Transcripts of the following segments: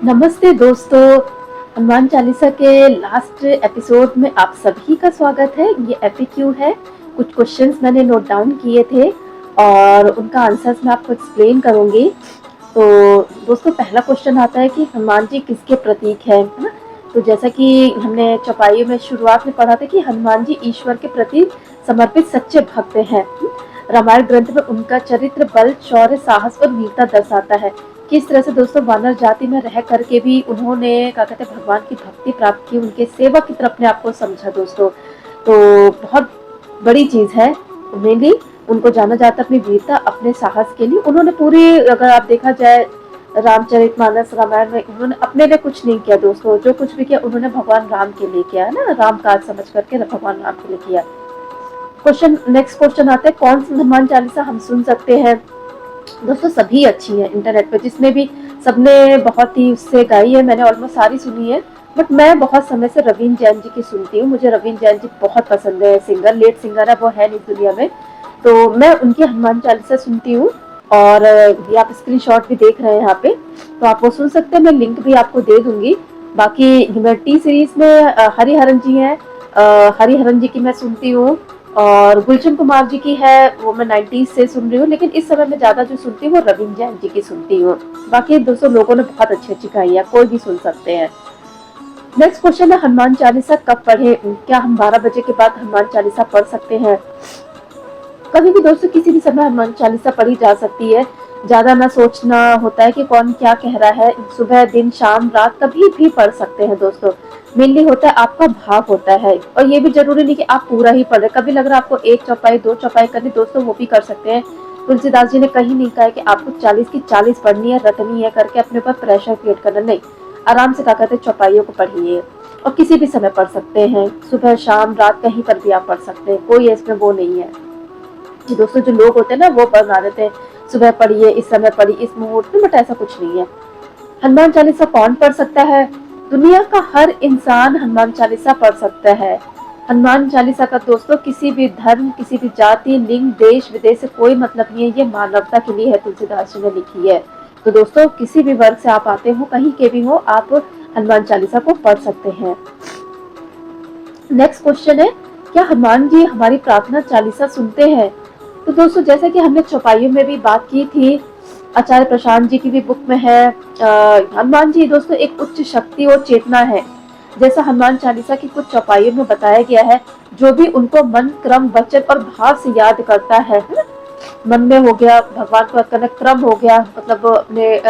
नमस्ते दोस्तों। हनुमान चालीसा के लास्ट एपिसोड में आप सभी का स्वागत है। ये एफएक्यू है। कुछ क्वेश्चंस मैंने नोट डाउन किए थे और उनका आंसर्स मैं आपको एक्सप्लेन करूंगी। तो दोस्तों, पहला क्वेश्चन आता है कि हनुमान जी किसके प्रतीक है ना। तो जैसा कि हमने चौपाई में शुरुआत में पढ़ा था कि हनुमान जी ईश्वर के प्रति समर्पित सच्चे भक्त हैं। रामायण ग्रंथ में उनका चरित्र बल, शौर्य, साहस और वीरता दर्शाता है। किस तरह से दोस्तों वानर जाति में रह करके भी उन्होंने क्या कहते हैं भगवान की भक्ति प्राप्त की, उनके सेवा की तरफ अपने आप को समझा दोस्तों। तो बहुत बड़ी चीज है। मेनली उनको जाना जाता है अपनी वीरता, अपने साहस के लिए। उन्होंने पूरी, अगर आप देखा जाए रामचरितमानस रामायण में, उन्होंने अपने लिए कुछ नहीं किया दोस्तों। जो कुछ भी किया उन्होंने भगवान राम के लिए किया है ना, राम काज समझ करके भगवान राम के लिए किया। नेक्स्ट क्वेश्चन आता है, कौन सी हनुमान चालीसा हम सुन सकते हैं। दोस्तों सभी अच्छी है, इंटरनेट पे जिसने भी सबने बहुत ही उससे गाई है, मैंने ऑलमोस्ट सारी सुनी है। बट मैं बहुत समय से रवींद्र जैन जी की सुनती हूँ। मुझे रवींद्र जैन जी बहुत पसंद है। सिंगर, लेट सिंगर है, वो है नहीं दुनिया में। तो मैं उनकी हनुमान चालीसा सुनती हूँ। और ये आप स्क्रीनशॉट भी देख रहे हैं यहाँ पे, तो आप वो सुन सकते हैं। मैं लिंक भी आपको दे दूंगी। बाकी टी सीरीज में हरिहरन जी हैं। हरिहरन जी की मैं सुनती हूँ। और गुलशन कुमार जी की है, वो मैं 90s से सुन रही हूँ। लेकिन इस समय में ज्यादा जो सुनती हूँ वो रवींद्र जैन जी की सुनती हूँ। बाकी दोस्तों लोगों ने बहुत अच्छी अच्छी गाई है, कोई भी सुन सकते हैं। नेक्स्ट क्वेश्चन है, हनुमान चालीसा कब पढ़े। क्या हम 12 बजे के बाद हनुमान चालीसा पढ़ सकते हैं। कभी भी दोस्तों किसी भी समय हनुमान चालीसा पढ़ी जा सकती है। ज्यादा ना सोचना होता है कि कौन क्या कह रहा है। सुबह, दिन, शाम, रात कभी भी पढ़ सकते हैं दोस्तों। मेनली होता है आपका भाव होता है। और ये भी जरूरी नहीं कि आप पूरा ही पढ़े। कभी लग रहा है आपको 1 चौपाई 2 चौपाई करनी, दोस्तों वो भी कर सकते हैं। तुलसीदास जी ने कहीं नहीं कहा है कि आपको 40 की 40 पढ़नी है, रटनी है करके अपने ऊपर प्रेशर क्रिएट करना। नहीं, आराम से क्या कहते हैं चौपाइयों को पढ़िए। और किसी भी समय पढ़ सकते हैं, सुबह, शाम, रात, कहीं पर भी आप पढ़ सकते हैं। कोई इसमें वो नहीं है कि दोस्तों जो लोग होते हैं ना वो बना देते हैं सुबह पढ़िए, इस समय पढ़िए, इस मुहूर्त में। बट ऐसा कुछ नहीं है। हनुमान चालीसा कौन पढ़ सकता है। दुनिया का हर इंसान हनुमान चालीसा पढ़ सकता है। हनुमान चालीसा का दोस्तों किसी भी धर्म, किसी भी जाति, लिंग, देश विदेश से कोई मतलब नहीं है। ये मानवता के लिए है, तुलसीदास जी ने लिखी है। तो दोस्तों किसी भी वर्ग से आप आते हो, कहीं के भी हो, आप हनुमान चालीसा को पढ़ सकते हैं। नेक्स्ट क्वेश्चन है, क्या हनुमान जी हमारी प्रार्थना चालीसा सुनते हैं। तो दोस्तों जैसा कि हमने चौपाइयों में भी बात की थी, आचार्य प्रशांत जी की भी बुक में है, हनुमान जी दोस्तों एक उच्च शक्ति और चेतना है। जैसा हनुमान चालीसा की कुछ चौपाइयों में बताया गया है, जो भी उनको मन, क्रम, वचन और भाव से याद करता है ना? मन में हो गया भगवान को याद करना, क्रम हो गया मतलब अपने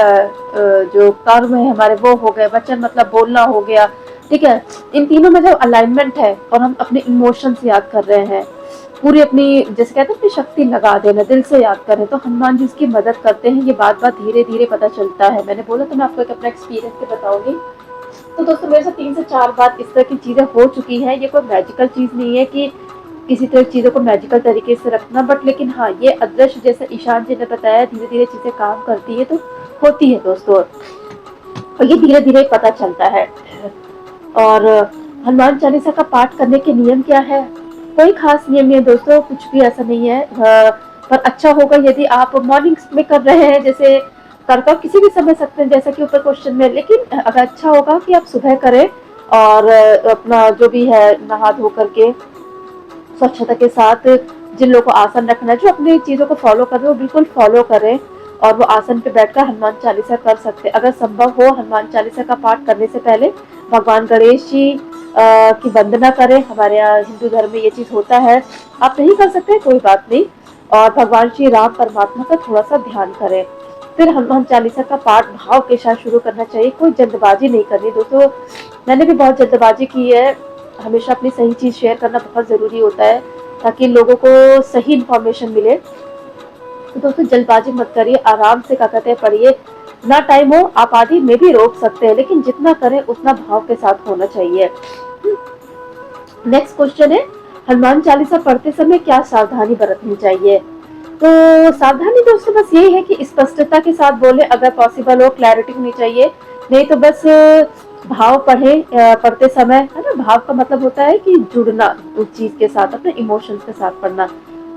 जो कर्म है हमारे वो हो गए, वचन मतलब बोलना हो गया। ठीक है, इन तीनों में जो अलाइनमेंट है और हम अपने इमोशंस याद कर रहे हैं, पूरी अपनी जैसे कहते हैं अपनी शक्ति लगा देना, दिल से याद करें, तो हनुमान जी इसकी मदद करते हैं। ये बात बात धीरे धीरे पता चलता है। मैंने बोला तो मैं आपको एक अपना एक्सपीरियंस से बताऊंगी। तो दोस्तों मेरे से 3 से 4 बार इस तरह की चीजें हो चुकी हैं। ये कोई मैजिकल चीज नहीं है कि किसी तरह चीजों को मैजिकल तरीके से रखना, बट लेकिन हाँ ये अदृश्य जैसे ईशान जी ने बताया, धीरे धीरे चीजें काम करती है तो होती है दोस्तों। और ये धीरे धीरे पता चलता है। और हनुमान चालीसा का पाठ करने के नियम क्या है। कोई खास नियम नहीं है दोस्तों, कुछ भी ऐसा नहीं है। पर अच्छा होगा यदि आप मॉर्निंग में कर रहे हैं, जैसे करके किसी भी समय सकते हैं जैसा कि ऊपर क्वेश्चन में। लेकिन अगर अच्छा होगा कि आप सुबह करें और अपना जो भी है नहा धो करके स्वच्छता के साथ, जिन लोगों को आसन रखना है, जो अपनी चीजों को फॉलो कर रहे हो बिल्कुल फॉलो करें। और वो आसन पे बैठकर हनुमान चालीसा कर सकते हैं। अगर संभव हो हनुमान चालीसा का पाठ करने से पहले भगवान गणेश जी की वंदना करें। हमारे यहाँ हिंदू धर्म में ये चीज होता है। आप नहीं कर सकते कोई बात नहीं। और भगवान श्री राम परमात्मा का थोड़ा सा ध्यान करें। फिर हनुमान चालीसा का पाठ भाव के साथ शुरू करना चाहिए। कोई जल्दबाजी नहीं करनी दोस्तों। मैंने भी बहुत जल्दबाजी की है। हमेशा अपनी सही चीज शेयर करना बहुत जरूरी होता है ताकि लोगों को सही इन्फॉर्मेशन मिले। तो दोस्तों जल्दबाजी मत करिए, आराम से क्या कहते हैं पढ़िए। ना टाइम हो आप आधी में भी रोक सकते हैं, लेकिन जितना करें उतना भाव के साथ होना चाहिए। नेक्स्ट क्वेश्चन है, हनुमान चालीसा पढ़ते समय क्या सावधानी बरतनी चाहिए। तो सावधानी दोस्तों बस यही है कि स्पष्टता के साथ बोले, अगर पॉसिबल हो क्लैरिटी होनी चाहिए। नहीं तो बस भाव पढ़े पढ़ते समय, है ना। भाव का मतलब होता है कि जुड़ना उस चीज के साथ, अपने इमोशंस के साथ पढ़ना।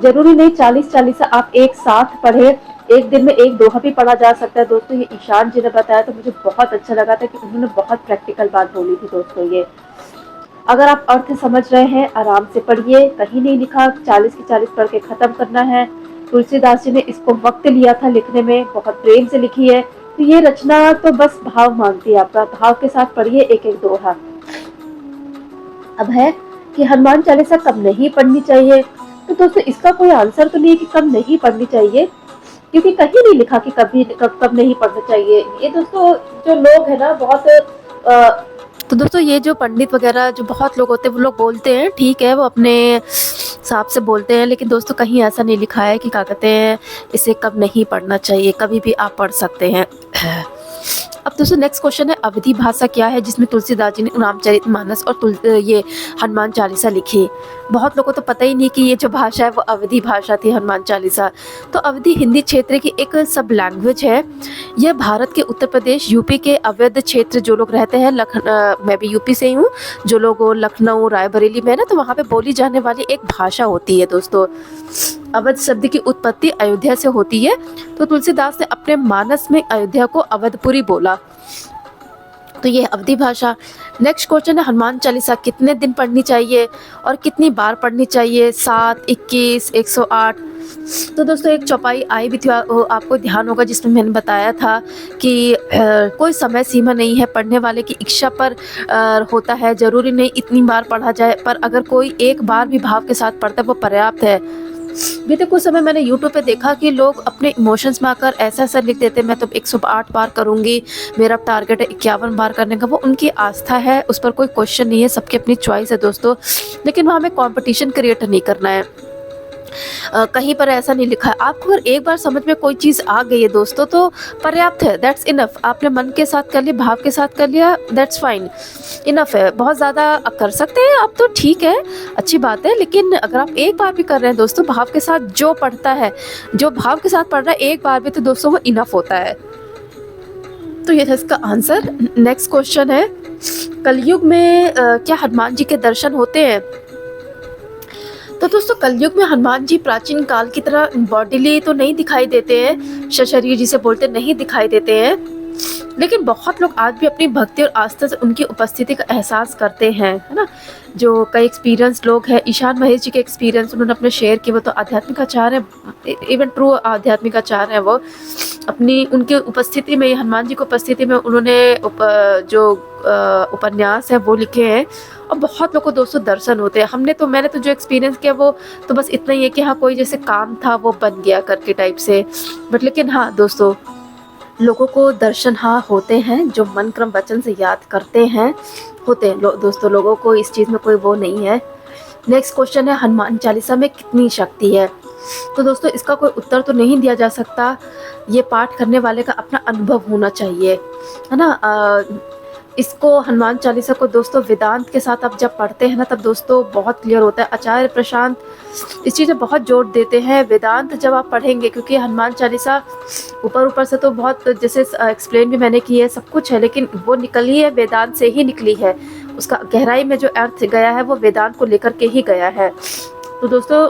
जरूरी नहीं 40 चालीसा आप एक साथ पढ़े, एक दिन में एक दोहा भी पढ़ा जा सकता है दोस्तों। ये ईशान जी ने बताया तो मुझे बहुत अच्छा लगा था कि उन्होंने बहुत प्रैक्टिकल बात बोली थी दोस्तों। ये अगर आप अर्थ समझ रहे हैं आराम से पढ़िए, कहीं नहीं लिखा 40 की 40 पढ़ के खत्म करना है। तुलसीदास जी ने इसको वक्त लिया था लिखने में, बहुत प्रेम से लिखी है। तो ये रचना तो बस भाव मांगती है आपका, भाव के साथ पढ़िए एक एक दोहा। अब है कि हनुमान चालीसा कब नहीं पढ़नी चाहिए, तो दोस्तों इसका कोई आंसर तो नहीं है कि कब नहीं पढ़नी चाहिए, क्योंकि कहीं नहीं लिखा कि कब नहीं पढ़ना चाहिए। ये दोस्तों जो लोग है ना बहुत तो दोस्तों ये जो पंडित वगैरह जो बहुत लोग होते हैं वो लोग बोलते हैं, ठीक है वो अपने हिसाब से बोलते हैं, लेकिन दोस्तों कहीं ऐसा नहीं लिखा है कि क्या कहते हैं इसे कब नहीं पढ़ना चाहिए, कभी भी आप पढ़ सकते हैं। अब दोस्तों नेक्स्ट क्वेश्चन है, अवधी भाषा क्या है जिसमें तुलसीदास जी ने रामचरितमानस और ये हनुमान चालीसा लिखी। बहुत लोगों को तो पता ही नहीं कि ये जो भाषा है वो अवधी भाषा थी, हनुमान चालीसा। तो अवधी हिंदी क्षेत्र की एक सब लैंग्वेज है। यह भारत के उत्तर प्रदेश यूपी के अवध क्षेत्र जो लोग रहते हैं, मैं भी यूपी से ही हूँ, जो लोग लखनऊ रायबरेली में है ना, तो वहाँ पे बोली जाने वाली एक भाषा होती है दोस्तों। अवध शब्द की उत्पत्ति अयोध्या से होती है, तो तुलसीदास ने अपने मानस में अयोध्या को अवधपुरी बोला, तो ये अवधी भाषा। नेक्स्ट क्वेश्चन है, हनुमान चालीसा कितने दिन पढ़नी चाहिए और कितनी बार पढ़नी चाहिए? 7, 21, 108। तो दोस्तों एक चौपाई आई भी थी, आपको ध्यान होगा, जिसमें मैंने बताया था कि कोई समय सीमा नहीं है, पढ़ने वाले की इच्छा पर होता है, ज़रूरी नहीं इतनी बार पढ़ा जाए, पर अगर कोई एक बार भी भाव के साथ पढ़ता है वो पर्याप्त है। बीते कुछ समय मैंने YouTube पे देखा कि लोग अपने इमोशंस में आकर ऐसा ऐसा लिख देते हैं, मैं तो 108 बार करूँगी, मेरा टारगेट है 51 बार करने का। वो उनकी आस्था है, उस पर कोई क्वेश्चन नहीं है, सबकी अपनी चॉइस है दोस्तों, लेकिन वहाँ हमें कंपटीशन क्रिएट नहीं करना है। कहीं पर ऐसा नहीं लिखा है। आपको अगर एक बार समझ में कोई चीज़ आ गई है दोस्तों तो पर्याप्त है, दैट्स इनफ। आपने मन के साथ कर लिया, भाव के साथ कर लिया, दैट्स फाइन, इनफ है। बहुत ज़्यादा कर सकते हैं आप तो ठीक है, अच्छी बात है, लेकिन अगर आप एक बार भी कर रहे हैं दोस्तों भाव के साथ, जो पढ़ता है, जो भाव के साथ पढ़ रहा है एक बार भी, तो दोस्तों वो इनफ होता है। तो ये था इसका आंसर। नेक्स्ट क्वेश्चन है, कलयुग में क्या हनुमान जी के दर्शन होते हैं? तो दोस्तों कलयुग में हनुमान जी प्राचीन काल की तरह बॉडीली तो नहीं दिखाई देते हैं, सशरीर जिसे बोलते नहीं दिखाई देते हैं, लेकिन बहुत लोग आज भी अपनी भक्ति और आस्था से उनकी उपस्थिति का एहसास करते हैं, है ना। जो कई एक्सपीरियंस लोग हैं, ईशान महेश जी के एक्सपीरियंस उन्होंने अपने शेयर किए, वो तो आध्यात्मिक आचार्य है, इवन ट्रू आध्यात्मिक आचार्य है। वो अपनी उनके उपस्थिति में, हनुमान जी की उपस्थिति में उन्होंने जो उपन्यास है वो लिखे हैं, और बहुत लोगों को दोस्तों दर्शन होते हैं। मैंने तो जो एक्सपीरियंस किया वो तो बस इतना ही है कि हाँ कोई जैसे काम था वो बन गया करके टाइप से, बट लेकिन हाँ दोस्तों लोगों को दर्शन हाँ होते हैं, जो मन क्रम वचन से याद करते हैं होते हैं दोस्तों, लोगों को इस चीज़ में कोई वो नहीं है। नेक्स्ट क्वेश्चन है, हनुमान चालीसा में कितनी शक्ति है? तो दोस्तों इसका कोई उत्तर तो नहीं दिया जा सकता, ये पाठ करने वाले का अपना अनुभव होना चाहिए, है ना। इसको हनुमान चालीसा को दोस्तों वेदांत के साथ आप जब पढ़ते हैं ना तब दोस्तों बहुत क्लियर होता है। आचार्य प्रशांत इस चीज़ में बहुत जोर देते हैं, वेदांत जब आप पढ़ेंगे, क्योंकि हनुमान चालीसा ऊपर से तो बहुत जैसे एक्सप्लेन भी मैंने की है, सब कुछ है, लेकिन वो निकली है वेदांत से ही निकली है, उसका गहराई में जो अर्थ गया है वो वेदांत को लेकर के ही गया है। तो दोस्तों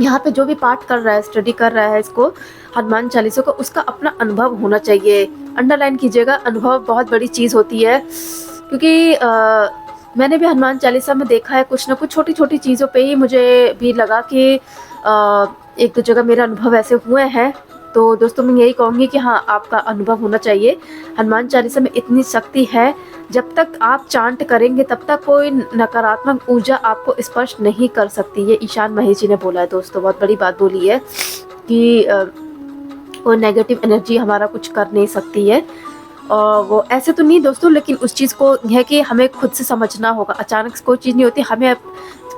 यहाँ पे जो भी पाठ कर रहा है, स्टडी कर रहा है इसको हनुमान चालीसा को, उसका अपना अनुभव होना चाहिए। अंडरलाइन कीजिएगा, अनुभव बहुत बड़ी चीज़ होती है, क्योंकि मैंने भी हनुमान चालीसा में देखा है कुछ ना कुछ छोटी छोटी चीज़ों पे ही मुझे भी लगा कि एक दो जगह मेरे अनुभव ऐसे हुए हैं। तो दोस्तों मैं यही कहूँगी कि हाँ आपका अनुभव होना चाहिए। हनुमान चालीसा में इतनी शक्ति है, जब तक आप चांट करेंगे तब तक कोई नकारात्मक ऊर्जा आपको स्पर्श नहीं कर सकती। ये ईशान महेश जी ने बोला है दोस्तों, बहुत बड़ी बात बोली है कि कोई नेगेटिव एनर्जी हमारा कुछ कर नहीं सकती है। और वो ऐसे तो नहीं दोस्तों, लेकिन उस चीज़ को है कि हमें खुद से समझना होगा, अचानक से कोई चीज़ नहीं होती। हमें,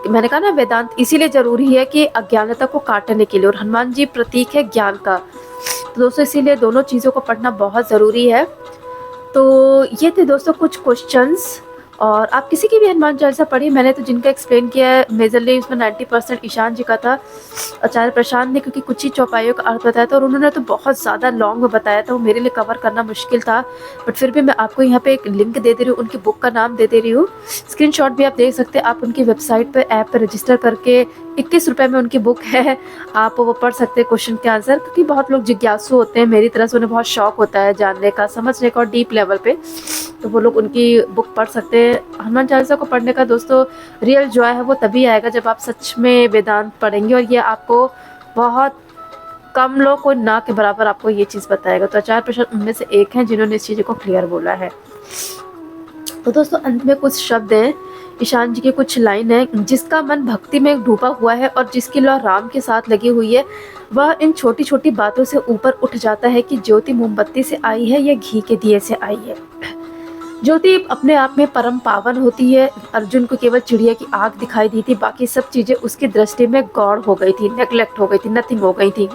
मैंने कहा ना वेदांत इसीलिए ज़रूरी है कि अज्ञानता को काटने के लिए, और हनुमान जी प्रतीक है ज्ञान का, तो दोस्तों इसीलिए दोनों चीज़ों को पढ़ना बहुत ज़रूरी है। तो ये थे दोस्तों कुछ क्वेश्चंस, और आप किसी की भी हनुमान चालीसा पढ़िए, मैंने तो जिनका एक्सप्लेन किया है मेजरली उसमें 90% ईशान जी का था, आचार्य प्रशांत ने क्योंकि कुछ ही चौपाइयों का अर्थ बताया था, और उन्होंने तो बहुत ज़्यादा लॉन्ग में बताया था, वो मेरे लिए कवर करना मुश्किल था, बट फिर भी मैं आपको यहाँ पे एक लिंक दे दे रही हूँ, उनकी बुक का नाम दे दे रही हूँ, स्क्रीनशॉट भी आप देख सकते हैं। आप उनकी वेबसाइट पर ऐप पर रजिस्टर करके ₹21 में उनकी बुक है, आप वो पढ़ सकते हैं क्वेश्चन के आंसर, क्योंकि बहुत लोग जिज्ञासु होते हैं मेरी तरह से, उन्हें बहुत शौक होता है जानने का, समझने का और डीप लेवल पे, तो वो लोग उनकी बुक पढ़ सकते हैं। हनुमान चालीसा को पढ़ने का दोस्तों रियल जॉय है वो तभी आएगा जब आप सच में वेदांत पढ़ेंगे, और ये आपको बहुत कम लोग, कोई ना के बराबर आपको ये चीज़ बताएगा। तो आचार्य प्रसाद उनमें से एक हैं जिन्होंने इस चीज़ को क्लियर बोला है। तो दोस्तों अंत में कुछ शब्द हैं, ईशान जी की कुछ लाइन है, जिसका मन भक्ति में डूबा हुआ है और जिसकी लौ राम के साथ लगी हुई है, वह इन छोटी छोटी बातों से ऊपर उठ जाता है कि ज्योति मोमबत्ती से आई है या घी के दिए से आई है। ज्योति अपने आप में परम पावन होती है। अर्जुन को केवल चिड़िया की आँख दिखाई दी थी, बाकी सब चीज़ें उसकी दृष्टि में गौड़ हो गई थी, नेग्लेक्ट हो गई थी, नथिंग हो गई थी।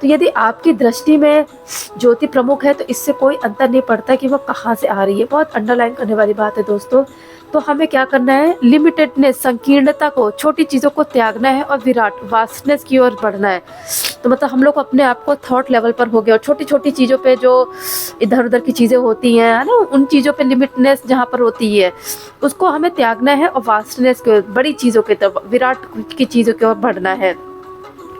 तो यदि आपकी दृष्टि में ज्योति प्रमुख है तो इससे कोई अंतर नहीं पड़ता कि वो कहाँ से आ रही है। बहुत अंडरलाइन करने वाली बात है दोस्तों। तो हमें क्या करना है, लिमिटेडनेस, संकीर्णता को, छोटी चीज़ों को त्यागना है और विराट वास्टनेस की ओर बढ़ना है। तो मतलब हम लोग अपने आप को थॉट लेवल पर हो गया, और छोटी छोटी चीज़ों पे जो इधर उधर की चीज़ें होती हैं, है ना, उन चीज़ों पे लिमिटनेस जहाँ पर होती है उसको हमें त्यागना है और वास्टनेस की ओर, बड़ी चीज़ों की तरफ, विराट की चीज़ों की ओर बढ़ना है।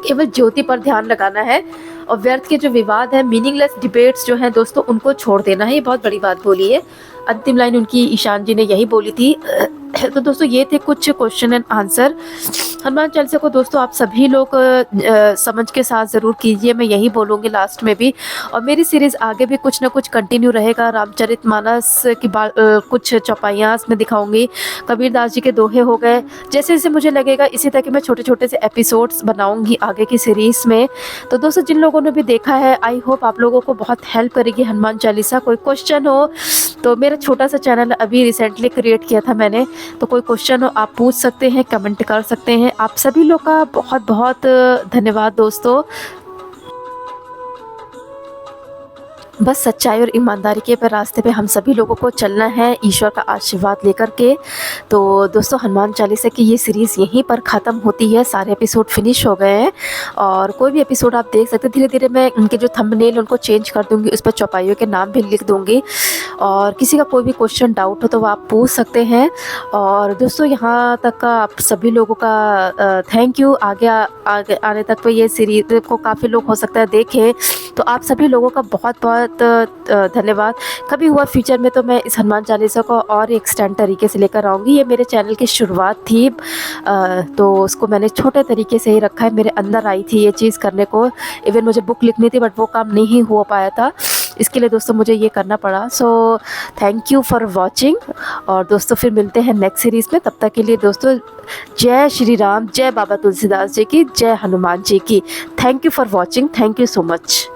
केवल ज्योति पर ध्यान लगाना है और व्यर्थ के जो विवाद है, मीनिंगलेस डिबेट्स जो हैं दोस्तों, उनको छोड़ देना है। ये बहुत बड़ी बात बोली है। अंतिम लाइन उनकी ईशान जी ने यही बोली थी। तो दोस्तों ये थे कुछ question and answer. Hanuman Chalisa को दोस्तों आप सभी लोग समझ के साथ ज़रूर कीजिए, मैं यही बोलूँगी लास्ट में भी। और मेरी सीरीज़ आगे भी कुछ ना कुछ कंटिन्यू रहेगा। रामचरितमानस की कुछ चौपाइयाँ मैं दिखाऊंगी, कबीरदास जी के दोहे हो गए, जैसे जैसे मुझे लगेगा इसी तरह के मैं छोटे छोटे से एपिसोड्स बनाऊंगी आगे की सीरीज़ में। तो दोस्तों जिन लोगों ने भी देखा है, आई होप आप लोगों को बहुत हेल्प करेगी हनुमान चालीसा। कोई क्वेश्चन हो तो मेरा छोटा सा चैनल अभी रिसेंटली क्रिएट किया था मैंने, तो कोई क्वेश्चन हो आप पूछ सकते हैं, कमेंट कर सकते हैं। आप सभी लोग का बहुत बहुत धन्यवाद दोस्तों। बस सच्चाई और ईमानदारी के पर रास्ते पे हम सभी लोगों को चलना है, ईश्वर का आशीर्वाद लेकर के। तो दोस्तों हनुमान चालीसा की ये सीरीज़ यहीं पर ख़त्म होती है, सारे एपिसोड फिनिश हो गए हैं और कोई भी एपिसोड आप देख सकते हैं। धीरे धीरे मैं उनके जो थंबनेल उनको चेंज कर दूँगी, उस पर चौपाइयों के नाम भी लिख दूँगी, और किसी का कोई भी क्वेश्चन डाउट हो तो वो आप पूछ सकते हैं। और दोस्तों यहाँ तक का आप सभी लोगों का थैंक यू। आगे आने तक पे ये सीरीज़ को काफ़ी लोग हो सकता है देखें, तो आप सभी लोगों का बहुत बहुत धन्यवाद। कभी हुआ फ्यूचर में तो मैं इस हनुमान चालीसा को और एक्सटेंड तरीके से लेकर आऊँगी। ये मेरे चैनल की शुरुआत थी, तो उसको मैंने छोटे तरीके से ही रखा है। मेरे अंदर आई थी ये चीज़ करने को, इवन मुझे बुक लिखनी थी बट वो काम नहीं हो पाया था, इसके लिए दोस्तों मुझे ये करना पड़ा। So thank you for watching, और दोस्तों फिर मिलते हैं नेक्स्ट सीरीज़ में। तब तक के लिए दोस्तों जय श्री राम, जय बाबा तुलसीदास जी की, जय हनुमान जी की। Thank you for watching, thank you so much.